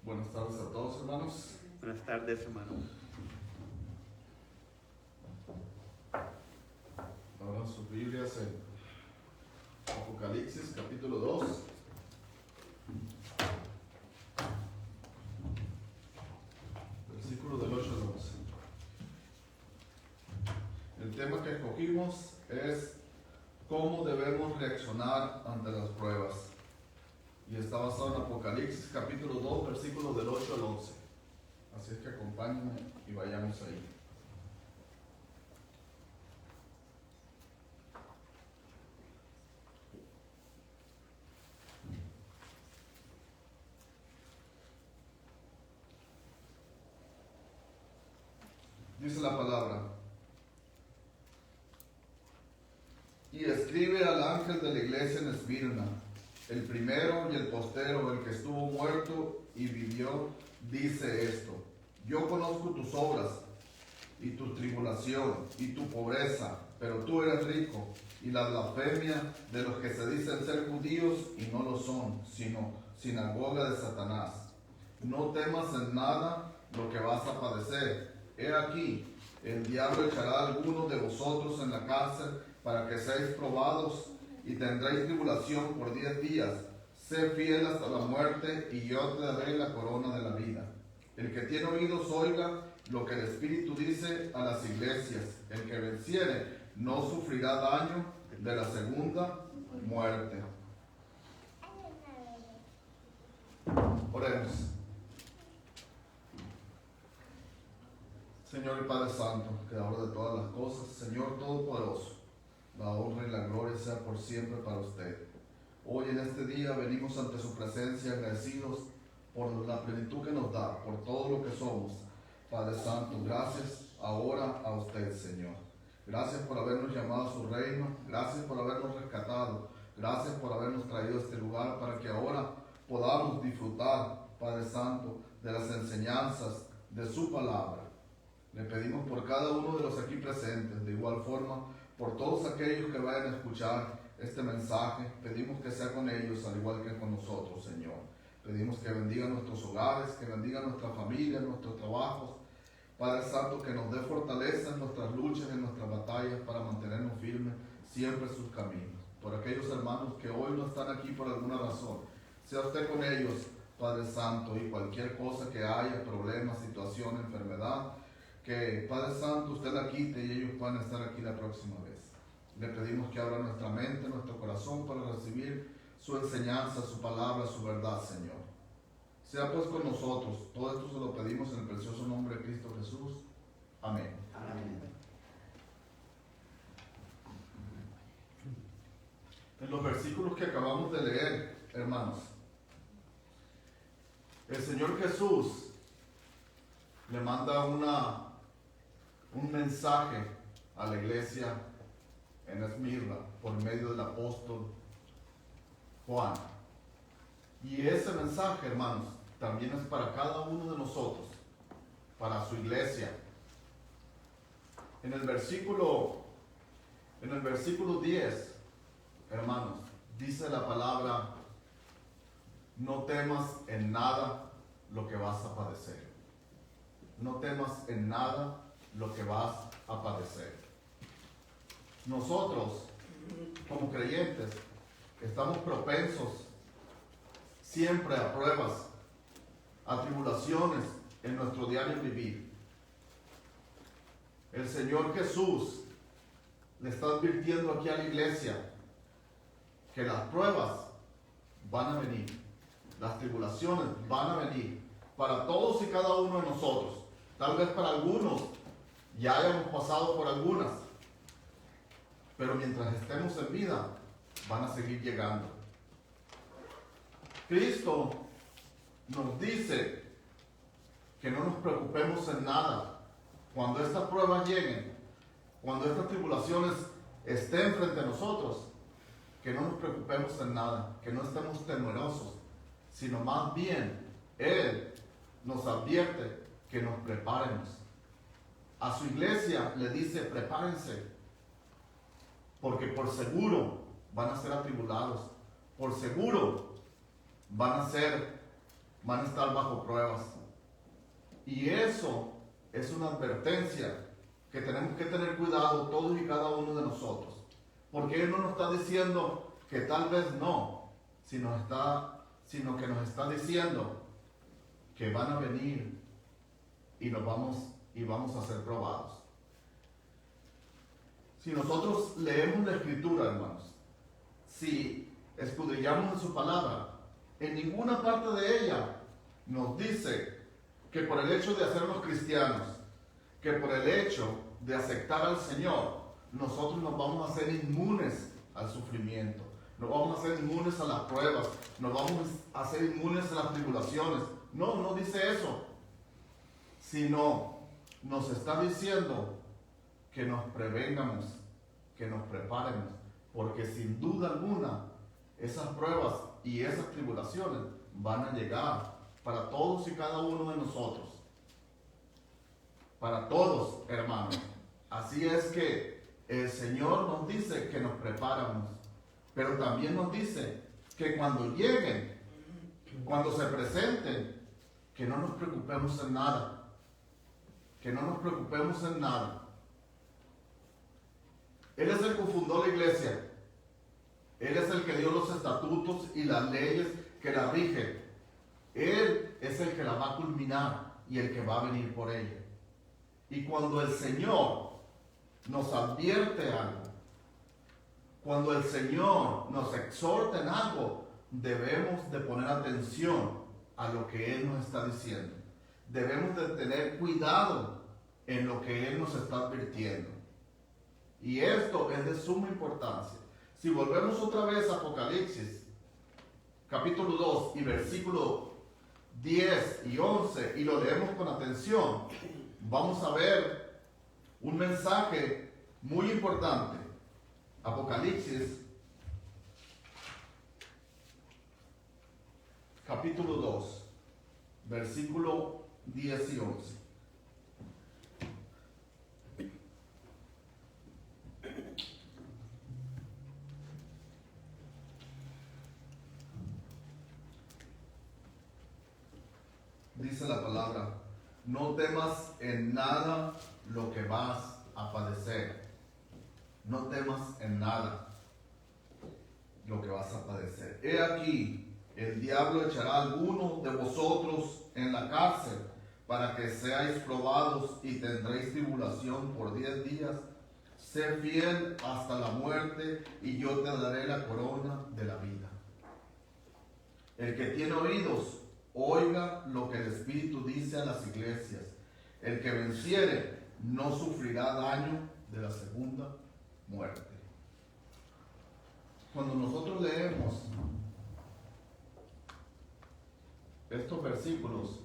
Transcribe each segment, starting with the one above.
Buenas tardes a todos, hermanos. Buenas tardes, hermano. Abran sus Biblias en Apocalipsis capítulo 2. Versículo del 8 al 11. El tema que escogimos es cómo debemos reaccionar ante las pruebas. Y está basado en Apocalipsis capítulo 2, versículos del 8 al 11. Así es que acompáñenme y vayamos ahí. Dice la palabra: y escribe al ángel de la iglesia en Esmirna, el primero y el postero, el que estuvo muerto y vivió, dice esto: yo conozco tus obras y tu tribulación y tu pobreza, pero tú eres rico, y la blasfemia de los que se dicen ser judíos y no lo son, sino sinagoga de Satanás. No temas en nada lo que vas a padecer. He aquí, el diablo echará a algunos de vosotros en la cárcel para que seáis probados, y tendréis tribulación por 10 días. Sé fiel hasta la muerte, y yo te daré la corona de la vida. El que tiene oídos oiga lo que el Espíritu dice a las iglesias. El que venciere no sufrirá daño de la segunda muerte. Oremos. Señor y Padre Santo, Creador de todas las cosas, Señor Todopoderoso, la honra y la gloria sea por siempre para usted. Hoy en este día venimos ante su presencia agradecidos por la plenitud que nos da, por todo lo que somos. Padre Santo, gracias ahora a usted, Señor. Gracias por habernos llamado a su reino, gracias por habernos rescatado, gracias por habernos traído a este lugar para que ahora podamos disfrutar, Padre Santo, de las enseñanzas de su palabra. Le pedimos por cada uno de los aquí presentes, de igual forma por todos aquellos que vayan a escuchar este mensaje. Pedimos que sea con ellos al igual que con nosotros, Señor. Pedimos que bendiga nuestros hogares, que bendiga nuestra familia, nuestros trabajos. Padre Santo, que nos dé fortaleza en nuestras luchas, en nuestras batallas, para mantenernos firmes siempre en sus caminos. Por aquellos hermanos que hoy no están aquí por alguna razón, sea usted con ellos, Padre Santo, y cualquier cosa que haya, problema, situación, enfermedad, que Padre Santo usted la quite y ellos puedan estar aquí la próxima vez. Le pedimos que abra nuestra mente, nuestro corazón para recibir su enseñanza, su palabra, su verdad, Señor. Sea pues con nosotros. Todo esto se lo pedimos en el precioso nombre de Cristo Jesús. Amén. Amén. En los versículos que acabamos de leer, hermanos, el Señor Jesús le manda un mensaje a la iglesia en Esmirna por medio del apóstol Juan. Y ese mensaje, hermanos, también es para cada uno de nosotros, para su iglesia. En el versículo 10, hermanos, dice la palabra: no temas en nada lo que vas a padecer. No temas en nada lo que vas a padecer. Nosotros, como creyentes, estamos propensos siempre a pruebas, a tribulaciones en nuestro diario vivir. El Señor Jesús le está advirtiendo aquí a la iglesia que las pruebas van a venir, las tribulaciones van a venir para todos y cada uno de nosotros. Tal vez para algunos ya hayamos pasado por algunas, pero mientras estemos en vida van a seguir llegando. Cristo nos dice que no nos preocupemos en nada cuando estas pruebas lleguen, cuando estas tribulaciones estén frente a nosotros, que no nos preocupemos en nada, que no estemos temerosos, sino más bien Él nos advierte que nos preparemos. A su iglesia le dice: prepárense, porque por seguro van a ser atribulados, por seguro van a ser van a estar bajo pruebas. Y eso es una advertencia que tenemos que tener cuidado todos y cada uno de nosotros. Porque Él no nos está diciendo que tal vez no, sino que nos está diciendo que van a venir y vamos a ser probados. Si nosotros leemos la Escritura, hermanos, si escudriñamos en su palabra, en ninguna parte de ella nos dice que por el hecho de hacernos cristianos, que por el hecho de aceptar al Señor, nosotros nos vamos a hacer inmunes al sufrimiento, nos vamos a hacer inmunes a las pruebas, nos vamos a hacer inmunes a las tribulaciones. No, no dice eso, sino nos está diciendo que nos prevengamos, que nos preparemos, porque sin duda alguna esas pruebas y esas tribulaciones van a llegar para todos y cada uno de nosotros, para todos, hermanos. Así es que el Señor nos dice que nos preparamos, pero también nos dice que cuando lleguen, cuando se presenten, que no nos preocupemos en nada, que no nos preocupemos en nada. Él es el que fundó la iglesia, Él es el que dio los estatutos y las leyes que la rigen. Él es el que la va a culminar y el que va a venir por ella. Y cuando el Señor nos advierte algo, cuando el Señor nos exhorta en algo, debemos de poner atención a lo que Él nos está diciendo. Debemos de tener cuidado en lo que Él nos está advirtiendo. Y esto es de suma importancia. Si volvemos otra vez a Apocalipsis, capítulo 2 y versículo 10 y 11, y lo leemos con atención, vamos a ver un mensaje muy importante. Apocalipsis, capítulo 2, versículo 10 y 11. Dice la palabra: no temas en nada lo que vas a padecer. No temas en nada lo que vas a padecer. He aquí, el diablo echará a alguno de vosotros en la cárcel para que seáis probados y tendréis tribulación por 10 días. Sé fiel hasta la muerte y yo te daré la corona de la vida. El que tiene oídos, oiga lo que el Espíritu dice a las iglesias. El que venciere no sufrirá daño de la segunda muerte. Cuando nosotros leemos estos versículos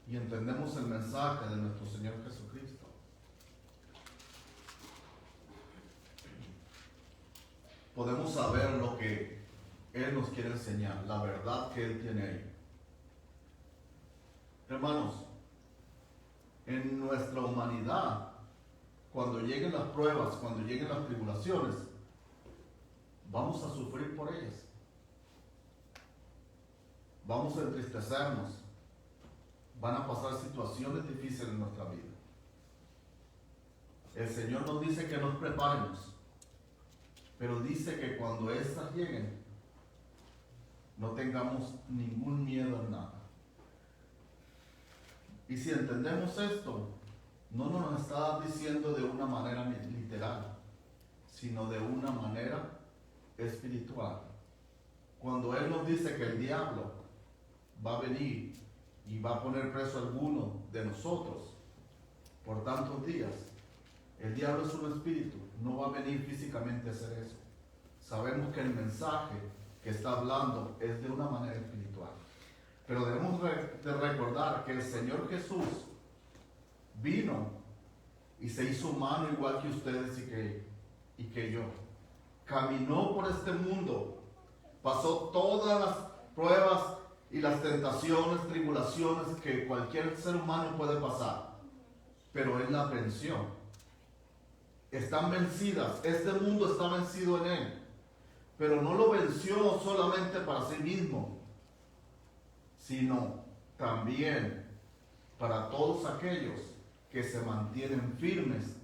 y entendemos el mensaje de nuestro Señor Jesucristo, podemos saber lo que Él nos quiere enseñar, la verdad que Él tiene ahí. Hermanos, en nuestra humanidad, cuando lleguen las pruebas, cuando lleguen las tribulaciones, vamos a sufrir por ellas. Vamos a entristecernos. Van a pasar situaciones difíciles en nuestra vida. El Señor nos dice que nos preparemos, pero dice que cuando estas lleguen, no tengamos ningún miedo en nada. Y si entendemos esto, no nos está diciendo de una manera literal, sino de una manera espiritual. Cuando Él nos dice que el diablo va a venir y va a poner preso a alguno de nosotros por tantos días, el diablo es un espíritu, no va a venir físicamente a hacer eso. Sabemos que el mensaje que está hablando es de una manera espiritual. Pero debemos de recordar que el Señor Jesús vino y se hizo humano igual que ustedes y que yo. Caminó por este mundo, pasó todas las pruebas y las tentaciones, tribulaciones que cualquier ser humano puede pasar. Pero Él las venció. Están vencidas, este mundo está vencido en Él. Pero no lo venció solamente para sí mismo, sino también para todos aquellos que se mantienen firmes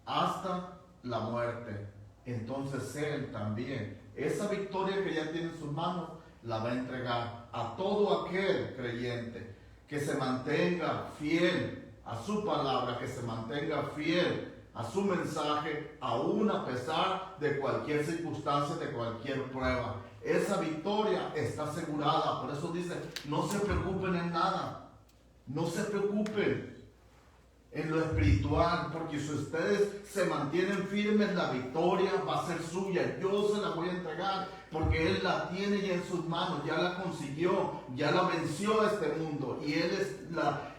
hasta la muerte. Entonces Él también, esa victoria que ya tiene en sus manos, la va a entregar a todo aquel creyente que se mantenga fiel a su palabra, que se mantenga fiel a su mensaje, aún a pesar de cualquier circunstancia, de cualquier prueba. Esa victoria está asegurada. Por eso dice, no se preocupen en nada, no se preocupen en lo espiritual, porque si ustedes se mantienen firmes, la victoria va a ser suya. Yo se la voy a entregar, porque Él la tiene ya en sus manos, ya la consiguió, ya la venció a este mundo, y Él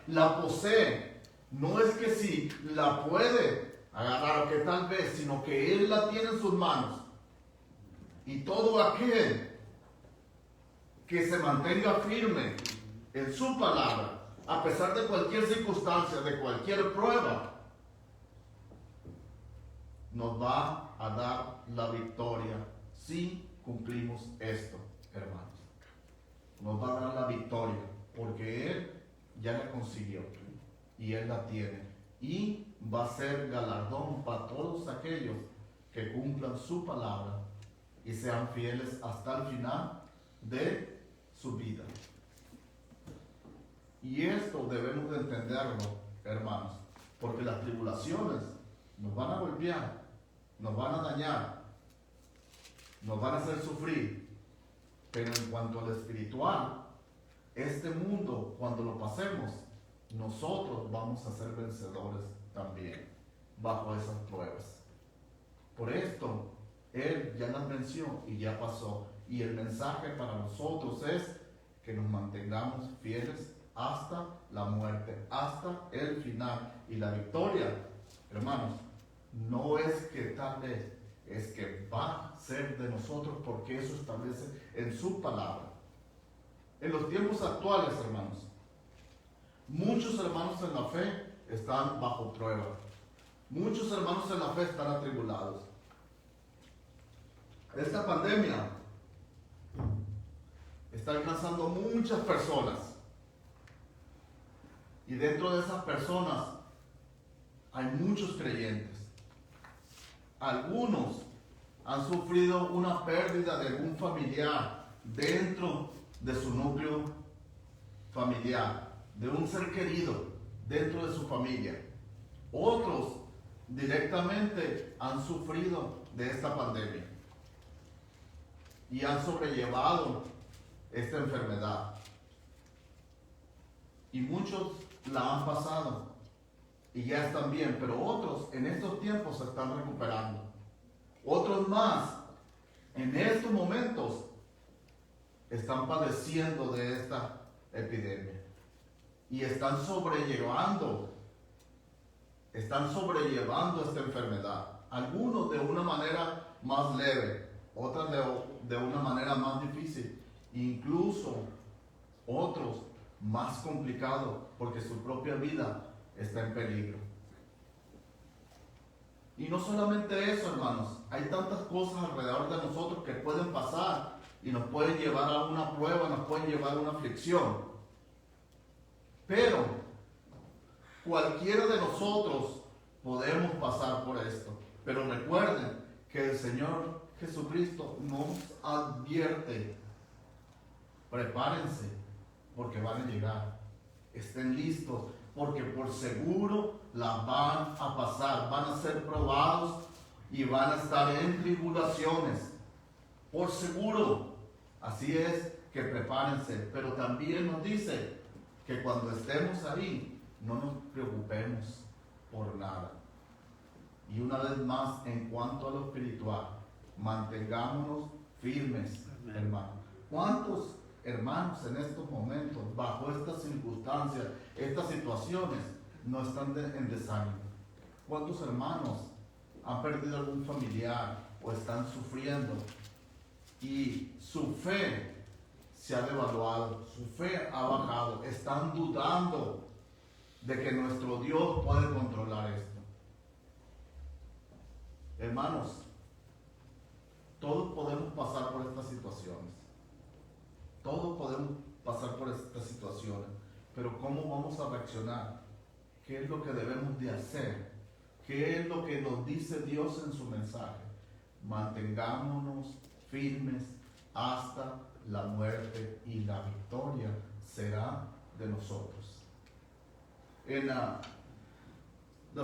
la posee. No es que si la puede agarrar o que tal vez, sino que Él la tiene en sus manos. Y todo aquel que se mantenga firme en su palabra, a pesar de cualquier circunstancia, de cualquier prueba, nos va a dar la victoria si cumplimos esto, hermanos. Nos va a dar la victoria, porque Él ya la consiguió y Él la tiene. Y va a ser galardón para todos aquellos que cumplan su palabra y sean fieles hasta el final de su vida. Y esto debemos de entenderlo, hermanos, porque las tribulaciones nos van a golpear, nos van a dañar, nos van a hacer sufrir. Pero en cuanto al espiritual, este mundo, cuando lo pasemos, nosotros vamos a ser vencedores también bajo esas pruebas. Por esto, Él ya las venció y ya pasó. Y el mensaje para nosotros es que nos mantengamos fieles hasta la muerte, hasta el final. Y la victoria, hermanos, no es que tal vez, es que va a ser de nosotros, porque eso establece en su palabra. En los tiempos actuales, hermanos, muchos hermanos en la fe están bajo prueba. Muchos hermanos en la fe están atribulados. Esta pandemia está alcanzando muchas personas. Y dentro de esas personas hay muchos creyentes. Algunos han sufrido una pérdida de algún familiar dentro de su núcleo familiar, de un ser querido dentro de su familia. Otros directamente han sufrido de esta pandemia y han sobrellevado esta enfermedad. Y muchos la han pasado y ya están bien, pero otros en estos tiempos se están recuperando. Otros más en estos momentos están padeciendo de esta epidemia y están sobrellevando esta enfermedad. Algunos de una manera más leve, otros de una manera más difícil, incluso otros más complicados, porque su propia vida está en peligro. Y no solamente eso, hermanos, hay tantas cosas alrededor de nosotros que pueden pasar y nos pueden llevar a una prueba, nos pueden llevar a una aflicción. Pero cualquiera de nosotros podemos pasar por esto. Pero recuerden que el Señor Jesucristo nos advierte: prepárense, porque van a llegar. Estén listos, porque por seguro la van a pasar. Van a ser probados y van a estar en tribulaciones. Por seguro. Así es que prepárense. Pero también nos dice que cuando estemos ahí, no nos preocupemos por nada. Y una vez más, en cuanto a lo espiritual, mantengámonos firmes, hermanos. ¿Cuántos hermanos en estos momentos, bajo estas circunstancias, estas situaciones, no están en desánimo? ¿Cuántos hermanos han perdido algún familiar o están sufriendo y su fe se ha devaluado, su fe ha bajado, están dudando de que nuestro Dios puede controlar esto? Hermanos, todos podemos pasar por estas situaciones. Todos podemos pasar pasar por estas situaciones, pero ¿cómo vamos a reaccionar? ¿Qué es lo que debemos de hacer? ¿Qué es lo que nos dice Dios en su mensaje? Mantengámonos firmes hasta la muerte y la victoria será de nosotros. En la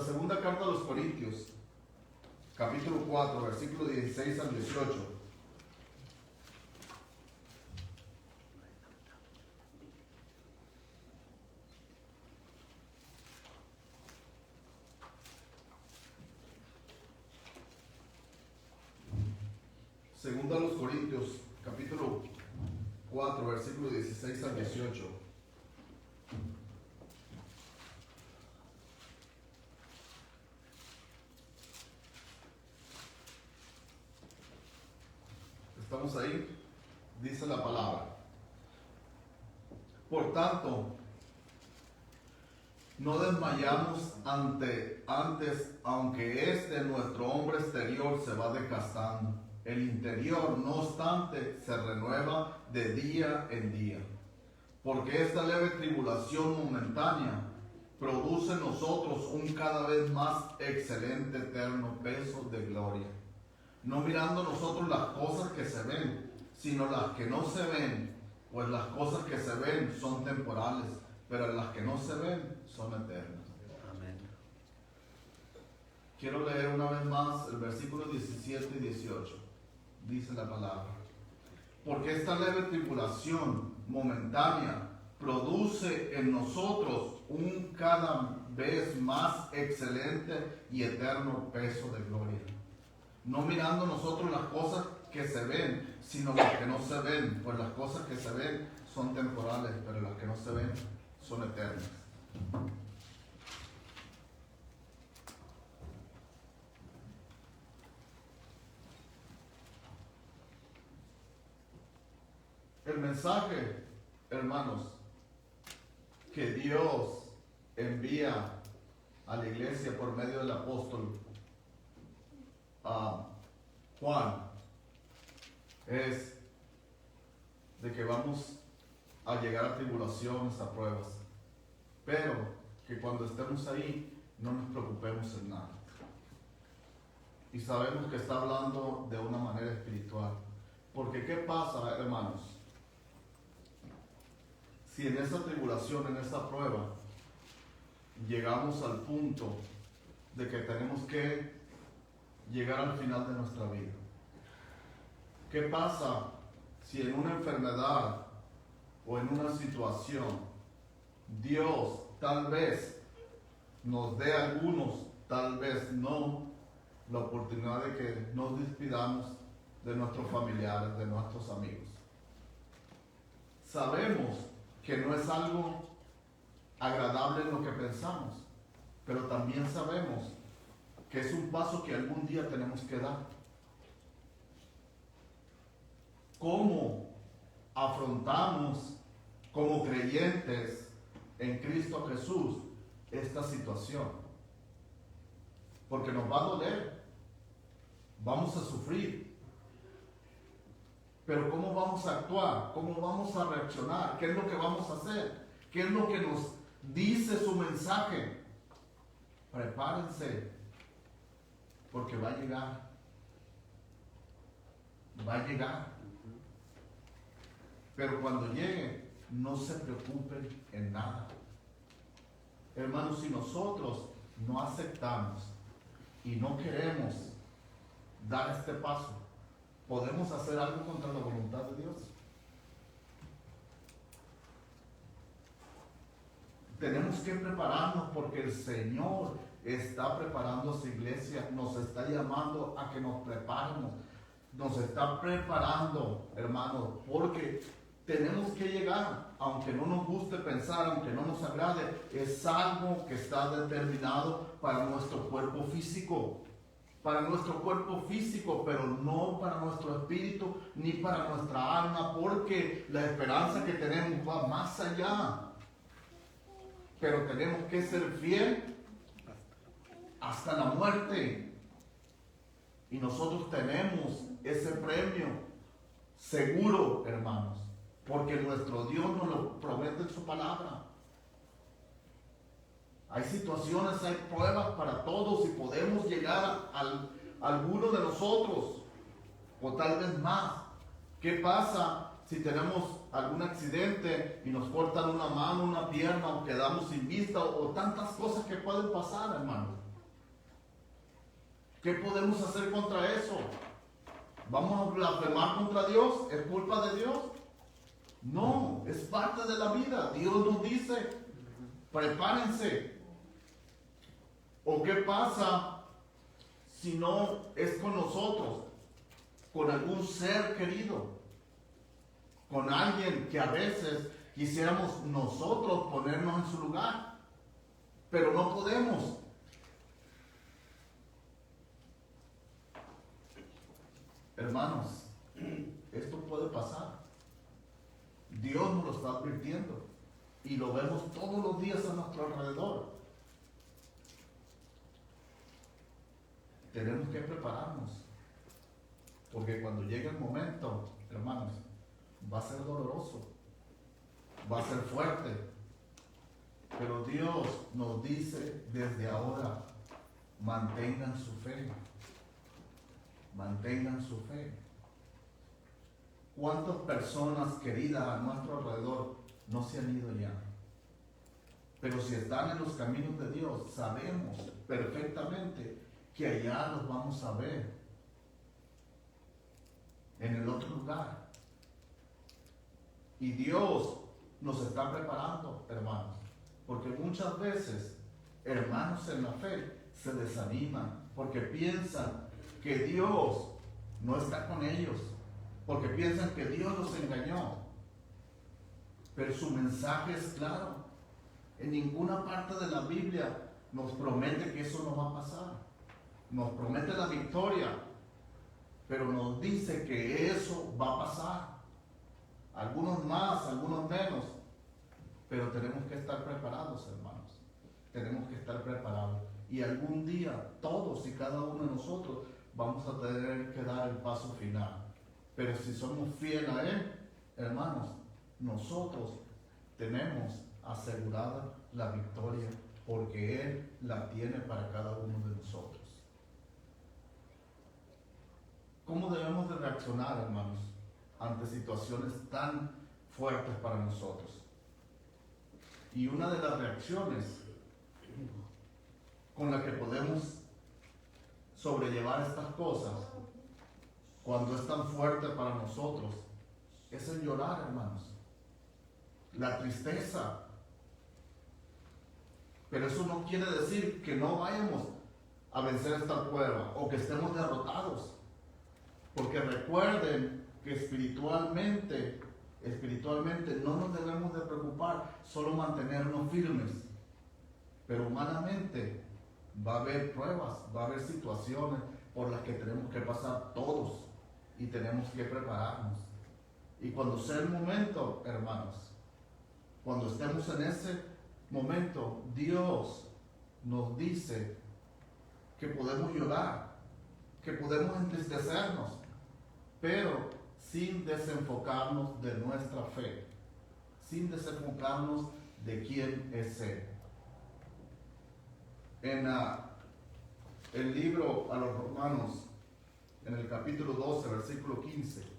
segunda carta a los Corintios, capítulo 4, versículo 16 al 18. Segunda a los Corintios, capítulo 4, versículo 16 al 18. ¿Estamos ahí? Dice la palabra. Por tanto, no desmayamos antes, aunque nuestro hombre exterior se va desgastando. El interior, no obstante, se renueva de día en día. Porque esta leve tribulación momentánea produce en nosotros un cada vez más excelente eterno peso de gloria. No mirando nosotros las cosas que se ven, sino las que no se ven, pues las cosas que se ven son temporales, pero las que no se ven son eternas. Amén. Quiero leer una vez más el versículo 17 y 18. Dice la palabra. Porque esta leve tribulación momentánea produce en nosotros un cada vez más excelente y eterno peso de gloria. No mirando nosotros las cosas que se ven, sino las que no se ven, pues las cosas que se ven son temporales, pero las que no se ven son eternas. El mensaje, hermanos, que Dios envía a la iglesia por medio del apóstol Juan es de que vamos a llegar a tribulaciones, a pruebas, pero que cuando estemos ahí no nos preocupemos en nada. Y sabemos que está hablando de una manera espiritual. Porque ¿qué pasa, hermanos? Si en esa tribulación, en esa prueba, llegamos al punto de que tenemos que llegar al final de nuestra vida. ¿Qué pasa si en una enfermedad o en una situación Dios tal vez nos dé a algunos, tal vez no, la oportunidad de que nos despidamos de nuestros familiares, de nuestros amigos? Sabemos que no es algo agradable en lo que pensamos, pero también sabemos que es un paso que algún día tenemos que dar. ¿Cómo afrontamos como creyentes en Cristo Jesús esta situación? Porque nos va a doler, vamos a sufrir. Pero ¿cómo vamos a actuar? ¿Cómo vamos a reaccionar? ¿Qué es lo que vamos a hacer? ¿Qué es lo que nos dice su mensaje? Prepárense, porque va a llegar. Va a llegar. Pero cuando llegue, no se preocupen en nada. Hermanos, si nosotros no aceptamos y no queremos dar este paso, ¿podemos hacer algo contra la voluntad de Dios? Tenemos que prepararnos porque el Señor está preparando a su iglesia, nos está llamando a que nos preparemos, nos está preparando, hermanos, porque tenemos que llegar, aunque no nos guste pensar, aunque no nos agrade, es algo que está determinado para nuestro cuerpo físico. Para nuestro cuerpo físico, pero no para nuestro espíritu ni para nuestra alma, porque la esperanza que tenemos va más allá. Pero tenemos que ser fieles hasta la muerte. Y nosotros tenemos ese premio seguro, hermanos. porque nuestro Dios nos lo promete en su palabra. Hay situaciones, hay pruebas para todos y podemos llegar a alguno de nosotros, o tal vez más. ¿Qué pasa si tenemos algún accidente y nos cortan una mano, una pierna, o quedamos sin vista, o tantas cosas que pueden pasar, hermanos? ¿Qué podemos hacer contra eso? ¿Vamos a blasfemar contra Dios? ¿Es culpa de Dios? No, es parte de la vida. Dios nos dice, prepárense. ¿O qué pasa si no es con nosotros, con algún ser querido, con alguien que a veces quisiéramos nosotros ponernos en su lugar, pero no podemos? Hermanos, esto puede pasar. Dios nos lo está advirtiendo y lo vemos todos los días a nuestro alrededor. Tenemos que prepararnos, porque cuando llegue el momento, hermanos, va a ser doloroso, va a ser fuerte, pero Dios nos dice desde ahora, mantengan su fe, mantengan su fe. ¿Cuántas personas queridas a nuestro alrededor no se han ido ya? Pero si están en los caminos de Dios, sabemos perfectamente que allá los vamos a ver, en el otro lugar. Y Dios nos está preparando, hermanos, porque muchas veces hermanos en la fe se desaniman porque piensan que Dios no está con ellos, porque piensan que Dios los engañó. Pero su mensaje es claro. En ninguna parte de la Biblia nos promete que eso no va a pasar. Nos promete la victoria, pero nos dice que eso va a pasar. Algunos más, algunos menos, pero tenemos que estar preparados, hermanos. Tenemos que estar preparados. Y algún día, todos y cada uno de nosotros vamos a tener que dar el paso final. Pero si somos fieles a Él, hermanos, nosotros tenemos asegurada la victoria, porque Él la tiene para cada uno de nosotros. ¿Cómo debemos de reaccionar, hermanos, ante situaciones tan fuertes para nosotros? Y una de las reacciones con la que podemos sobrellevar estas cosas, cuando es tan fuerte para nosotros, es el llorar, hermanos. La tristeza. Pero eso no quiere decir que no vayamos a vencer esta prueba o que estemos derrotados. Porque recuerden que espiritualmente no nos debemos de preocupar, solo mantenernos firmes. Pero humanamente va a haber pruebas, va a haber situaciones por las que tenemos que pasar todos y tenemos que prepararnos. Y cuando sea el momento, hermanos, cuando estemos en ese momento, Dios nos dice que podemos llorar, que podemos entristecernos, pero sin desenfocarnos de nuestra fe, sin desenfocarnos de quién es Él. En el libro a los Romanos, en el capítulo 12, versículo 15,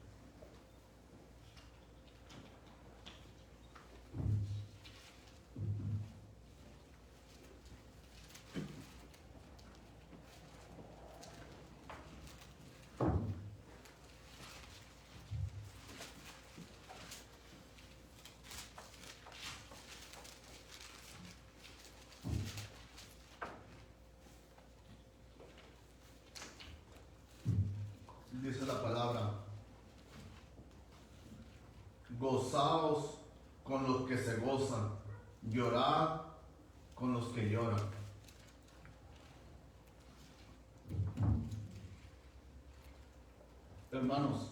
dice la palabra: gozaos con los que se gozan, llorad con los que lloran. Hermanos,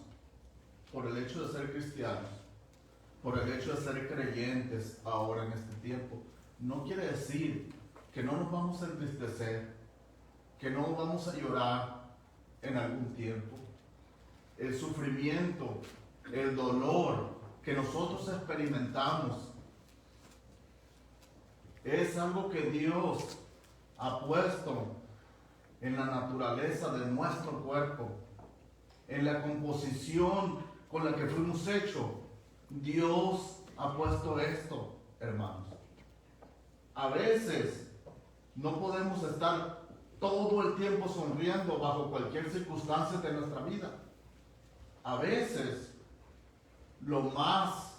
por el hecho de ser cristianos, por el hecho de ser creyentes ahora en este tiempo, no quiere decir que no nos vamos a entristecer, que no vamos a llorar en algún tiempo. El sufrimiento, el dolor, que nosotros experimentamos. Es algo que Dios ha puesto en la naturaleza de nuestro cuerpo, en la composición con la que fuimos hechos. Dios ha puesto esto, hermanos. A veces no podemos estar todo el tiempo sonriendo bajo cualquier circunstancia de nuestra vida. A veces lo más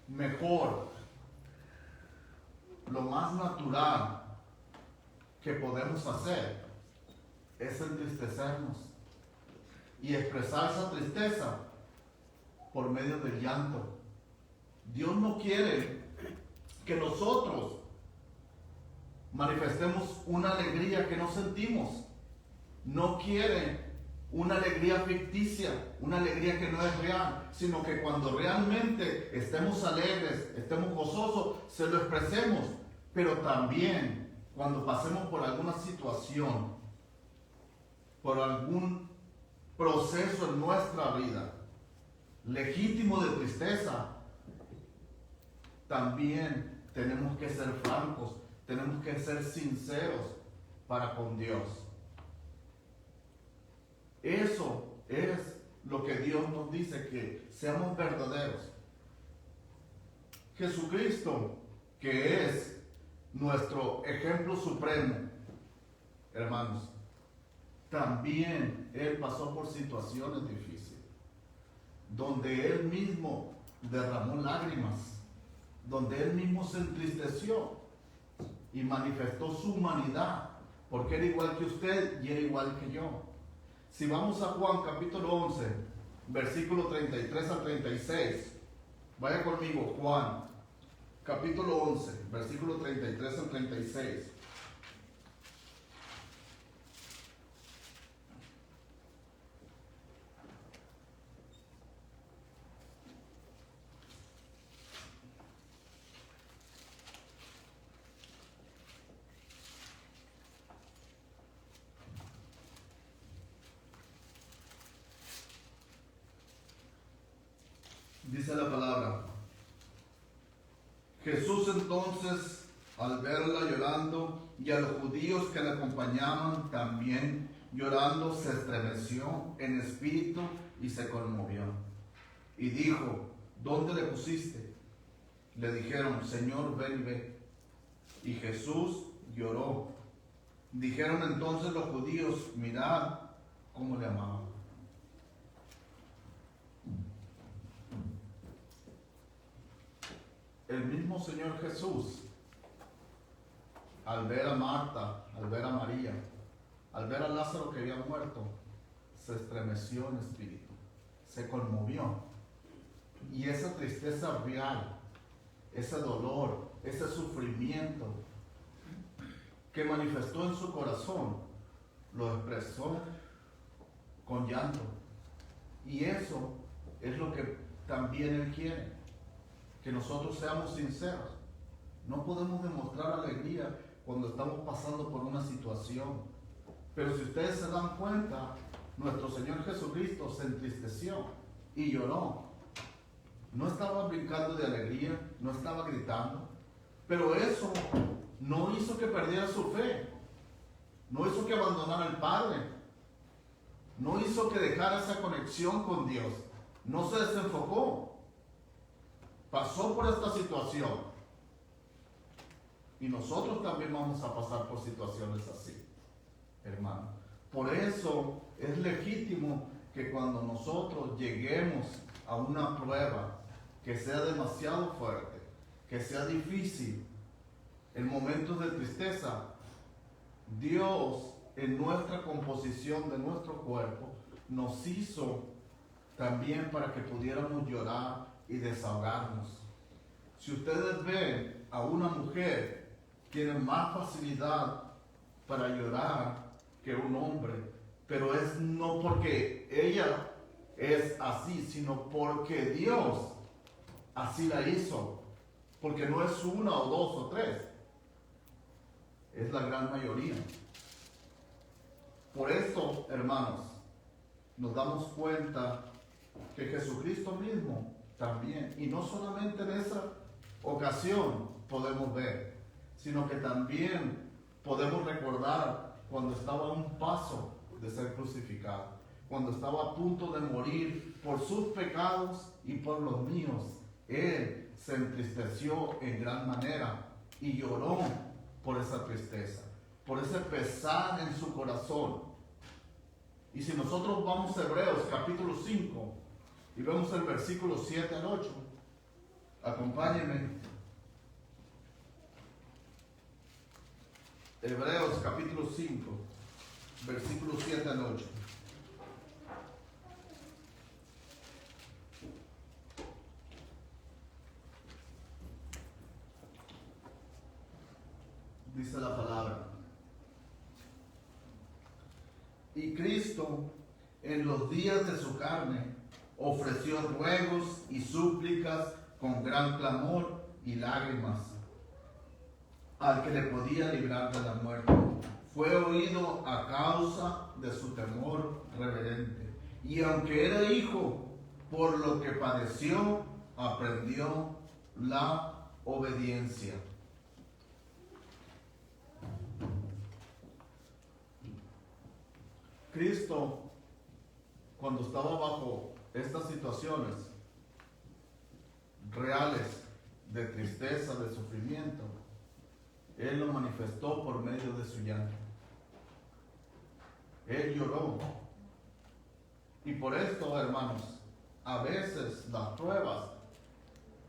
mejor, lo más natural que podemos hacer es entristecernos y expresar esa tristeza por medio del llanto. Dios no quiere que nosotros manifestemos una alegría que no sentimos. No quiere una alegría ficticia, una alegría que no es real, sino que cuando realmente estemos alegres, estemos gozosos, se lo expresemos. Pero también cuando pasemos por alguna situación, por algún proceso en nuestra vida legítimo de tristeza, también tenemos que ser francos, tenemos que ser sinceros para con Dios. Eso es lo que Dios nos dice, que seamos verdaderos. Jesucristo, que es nuestro ejemplo supremo, hermanos, también Él pasó por situaciones difíciles, donde Él mismo derramó lágrimas, donde Él mismo se entristeció y manifestó su humanidad, porque era igual que usted y era igual que yo. Si vamos a Juan capítulo 11, versículo 33 al 36, vaya conmigo, Juan capítulo 11, versículo 33 al 36. Dice la palabra: Jesús entonces, al verla llorando, y a los judíos que la acompañaban también llorando, se estremeció en espíritu y se conmovió. Y dijo: ¿Dónde le pusiste? Le dijeron: Señor, ven y ve. Y Jesús lloró. Dijeron entonces los judíos: mirad cómo le amaban. El mismo Señor Jesús, al ver a Marta, al ver a María, al ver a Lázaro que había muerto, se estremeció en espíritu, se conmovió. Y esa tristeza real, ese dolor, ese sufrimiento que manifestó en su corazón, lo expresó con llanto. Y eso es lo que también Él quiere, que nosotros seamos sinceros. No podemos demostrar alegría cuando estamos pasando por una situación. Pero si ustedes se dan cuenta, nuestro Señor Jesucristo se entristeció y lloró. No estaba brincando de alegría, no estaba gritando. Pero eso no hizo que perdiera su fe. No hizo que abandonara al Padre. No hizo que dejara esa conexión con Dios. No se desenfocó. Pasó por esta situación. Y nosotros también vamos a pasar por situaciones así, hermano. Por eso es legítimo que cuando nosotros lleguemos a una prueba que sea demasiado fuerte, que sea difícil, en momentos de tristeza, Dios, en nuestra composición de nuestro cuerpo, nos hizo también para que pudiéramos llorar y desahogarnos. Si ustedes ven a una mujer, tiene más facilidad para llorar que un hombre, pero es no porque ella es así, sino porque Dios así la hizo, porque no es una o dos o tres, es la gran mayoría. Por eso, hermanos, nos damos cuenta que Jesucristo mismo también. Y no solamente en esa ocasión podemos ver, sino que también podemos recordar cuando estaba a un paso de ser crucificado, cuando estaba a punto de morir por sus pecados y por los míos. Él se entristeció en gran manera y lloró por esa tristeza, por ese pesar en su corazón. Y si nosotros vamos a Hebreos capítulo 5 y vemos el versículo 7 al 8, acompáñenme. Hebreos capítulo 5, versículo 7 al 8. Dice la palabra: y Cristo en los días de su carne ofreció ruegos y súplicas con gran clamor y lágrimas al que le podía librar de la muerte. Fue oído a causa de su temor reverente, y aunque era hijo, por lo que padeció, aprendió la obediencia. Cristo, cuando estaba bajo estas situaciones reales de tristeza, de sufrimiento, Él lo manifestó por medio de su llanto. Él lloró. Y por esto, hermanos, a veces las pruebas,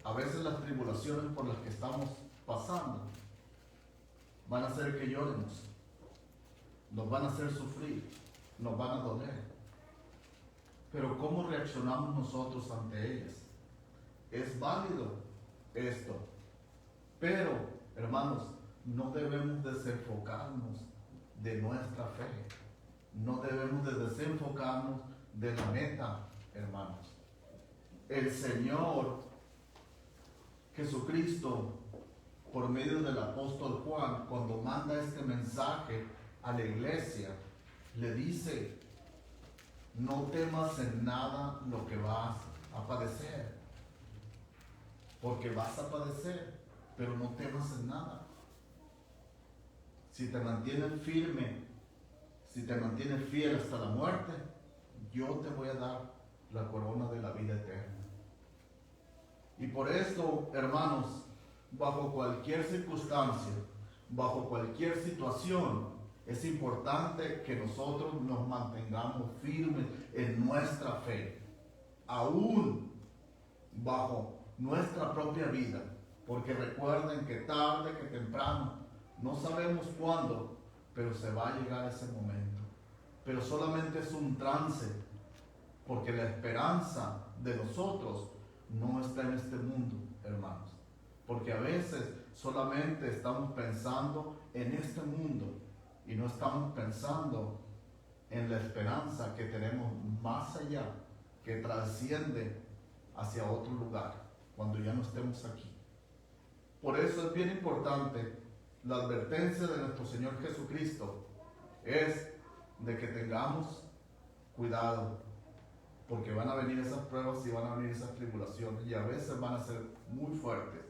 a veces las tribulaciones por las que estamos pasando, van a hacer que lloremos, nos van a hacer sufrir, nos van a doler. Pero ¿cómo reaccionamos nosotros ante ellas? Es válido esto, pero, hermanos, no debemos desenfocarnos de nuestra fe. No debemos de desenfocarnos de la meta, hermanos. El Señor Jesucristo, por medio del apóstol Juan, cuando manda este mensaje a la iglesia, le dice: no temas en nada lo que vas a padecer, porque vas a padecer, pero no temas en nada. Si te mantienes firme, si te mantienes fiel hasta la muerte, yo te voy a dar la corona de la vida eterna. Y por esto, hermanos, bajo cualquier circunstancia, bajo cualquier situación, es importante que nosotros nos mantengamos firmes en nuestra fe, aún bajo nuestra propia vida, porque recuerden que tarde que temprano, no sabemos cuándo, pero se va a llegar ese momento. Pero solamente es un trance, porque la esperanza de nosotros no está en este mundo, hermanos. Porque a veces solamente estamos pensando en este mundo y no estamos pensando en la esperanza que tenemos más allá, que trasciende hacia otro lugar, cuando ya no estemos aquí. Por eso es bien importante la advertencia de nuestro Señor Jesucristo, es de que tengamos cuidado, porque van a venir esas pruebas y van a venir esas tribulaciones, y a veces van a ser muy fuertes,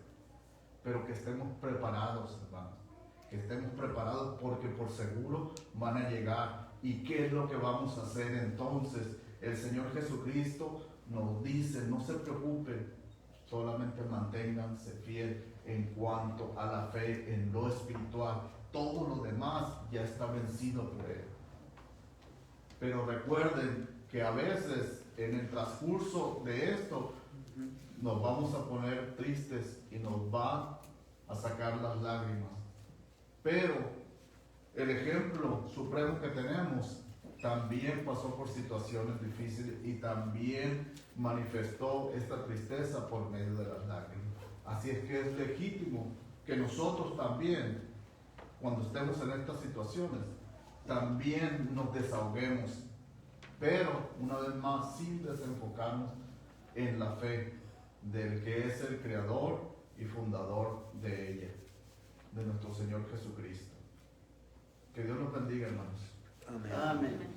pero que estemos preparados, hermanos, que estemos preparados, porque por seguro van a llegar. ¿Y qué es lo que vamos a hacer entonces? El Señor Jesucristo nos dice: no se preocupen, solamente manténganse fiel en cuanto a la fe en lo espiritual. Todo lo demás ya está vencido por Él. Pero recuerden que a veces en el transcurso de esto nos vamos a poner tristes y nos van a sacar las lágrimas. Pero el ejemplo supremo que tenemos también pasó por situaciones difíciles y también manifestó esta tristeza por medio de las lágrimas. Así es que es legítimo que nosotros también, cuando estemos en estas situaciones, también nos desahoguemos, pero una vez más sin desenfocarnos en la fe del que es el creador y fundador de ella, de nuestro Señor Jesucristo. Que Dios los bendiga, hermanos. Amén. Amén.